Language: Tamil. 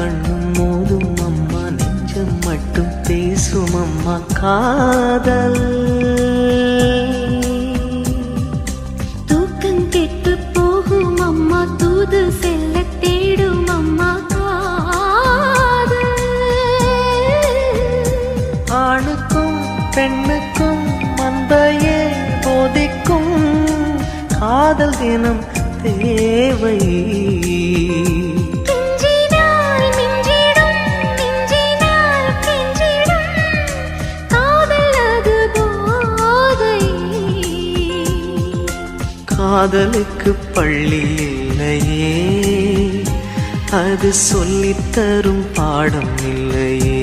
கண்ணும் மோதும் அம்மா, நெஞ்சம் மட்டும் பேசும் அம்மா காதல். தூக்கம் கெட்டு போகும் அம்மா, தூது செல்ல தேடும் அம்மா காதல். ஆணுக்கும் பெண்ணுக்கும் அன்பையே போதிக்கும் காதல் தினம் தேவை. காதலுக்கு பள்ளி இல்லையே, அது சொல்லித்தரும் பாடம் இல்லையே.